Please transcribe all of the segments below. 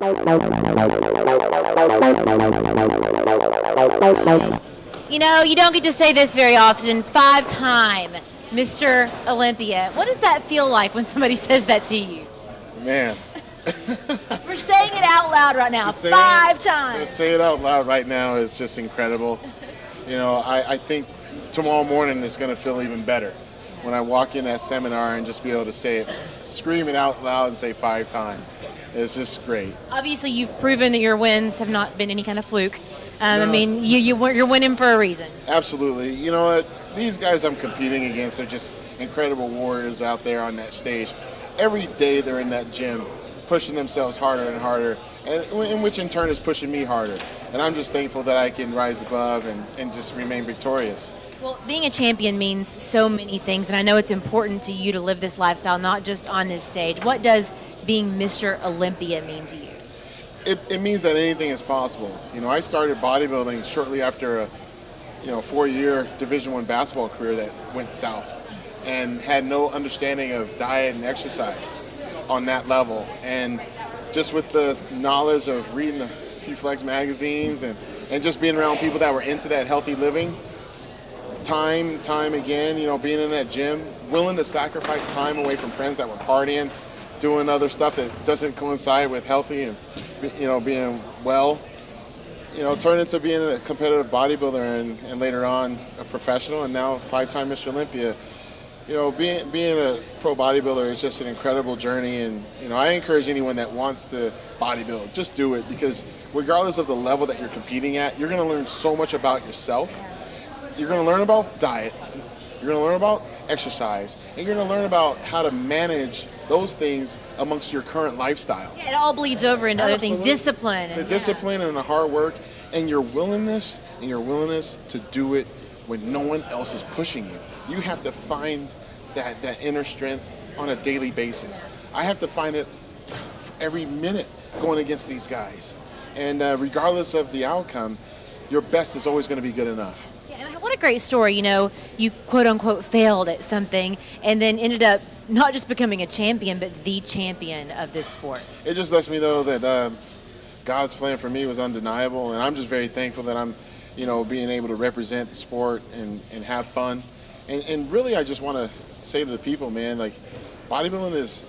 You know, you don't get to say this very often. 5-time Mr. Olympia. What does that feel like when somebody says that to you? Man. We're saying it out loud right now. 5 times. To say it out loud right now is just incredible. You know, I think tomorrow morning it's going to feel even better when I walk in that seminar and just be able to say it, scream it out loud and say 5-time. It's just great. Obviously, you've proven that your wins have not been any kind of fluke. No. I mean, you're winning for a reason. Absolutely. You know what? These guys I'm competing against are just incredible warriors out there on that stage. Every day they're in that gym, pushing themselves harder and harder, and which in turn is pushing me harder. And I'm just thankful that I can rise above and just remain victorious. Well, being a champion means so many things, and I know it's important to you to live this lifestyle, not just on this stage. What does being Mr. Olympia mean to you? It means that anything is possible. You know, I started bodybuilding shortly after a 4-year Division I basketball career that went south, and had no understanding of diet and exercise on that level. And just with the knowledge of reading a few Flex magazines and just being around people that were into that healthy living, time again, you know, being in that gym, willing to sacrifice time away from friends that were partying, doing other stuff that doesn't coincide with healthy and, you know, being well, you know, turned into being a competitive bodybuilder and later on a professional, and now 5-time Mr. Olympia. You know, being a pro bodybuilder is just an incredible journey, and, you know, I encourage anyone that wants to bodybuild, just do it, because regardless of the level that you're competing at, you're going to learn so much about yourself. You're going to learn about diet, you're going to learn about exercise, and you're going to learn about how to manage those things amongst your current lifestyle. Yeah, it all bleeds over into other things, discipline. The discipline and the hard work and your willingness to do it when no one else is pushing you. You have to find that inner strength on a daily basis. I have to find it every minute going against these guys. And regardless of the outcome, your best is always going to be good enough. What a great story. You know, you quote unquote failed at something and then ended up not just becoming a champion, but the champion of this sport. It just lets me know that God's plan for me was undeniable, and I'm just very thankful that I'm, you know, being able to represent the sport and have fun. And really, I just want to say to the people, man, like, bodybuilding has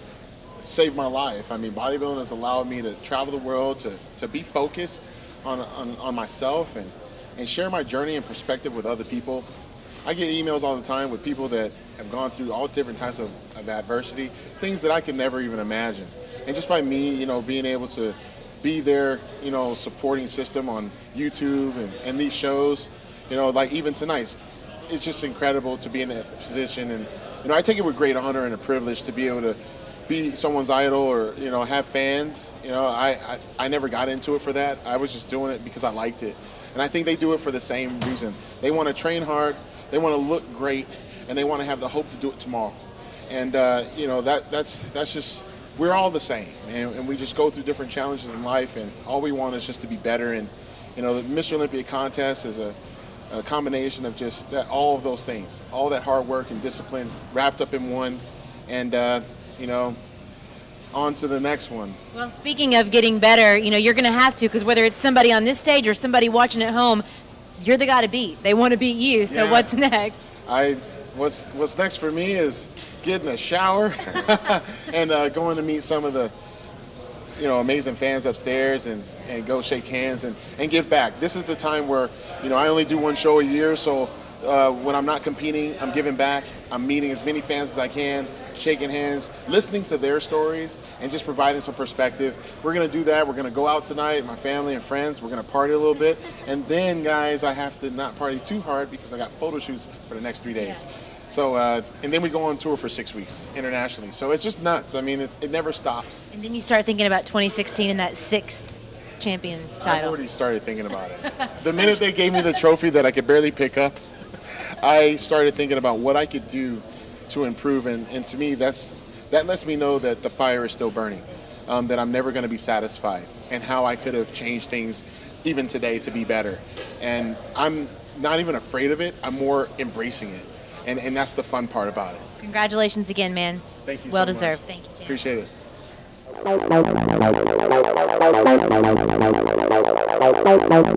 saved my life. I mean, bodybuilding has allowed me to travel the world, to be focused on myself and share my journey and perspective with other people. I get emails all the time with people that have gone through all different types of adversity, things that I could never even imagine. And just by me, you know, being able to be their, you know, supporting system on YouTube and these shows, you know, like even tonight, it's just incredible to be in that position. And, you know, I take it with great honor and a privilege to be able to be someone's idol or, you know, have fans. You know, I never got into it for that. I was just doing it because I liked it. And I think they do it for the same reason. They want to train hard, they want to look great, and they want to have the hope to do it tomorrow. And, you know, that's just, we're all the same, and we just go through different challenges in life, and all we want is just to be better. And, you know, the Mr. Olympia contest is a combination of just that, all of those things, all that hard work and discipline wrapped up in one. And, you know, on to the next one. Well, speaking of getting better, you know, you're going to have to, because whether it's somebody on this stage or somebody watching at home, you're the guy to beat. They want to beat you. So yeah. What's next? What's next for me is getting a shower and going to meet some of the, you know, amazing fans upstairs and go shake hands and give back. This is the time where, you know, I only do one show a year, so when I'm not competing, I'm giving back. I'm meeting as many fans as I can, shaking hands, listening to their stories, and just providing some perspective. We're going to do that. We're going to go out tonight, my family and friends. We're going to party a little bit. And then, guys, I have to not party too hard because I got photo shoots for the next 3 days. Yeah. So, and then we go on tour for 6 weeks internationally. So it's just nuts. I mean, it never stops. And then you start thinking about 2016 and that 6th champion title. I've already started thinking about it. The minute they gave me the trophy that I could barely pick up, I started thinking about what I could do to improve, and to me, that lets me know that the fire is still burning, that I'm never going to be satisfied, and how I could have changed things even today to be better. And I'm not even afraid of it, I'm more embracing it, and that's the fun part about it. Congratulations again, man. Thank you well so deserved. much. Thank you, Jim. Appreciate it.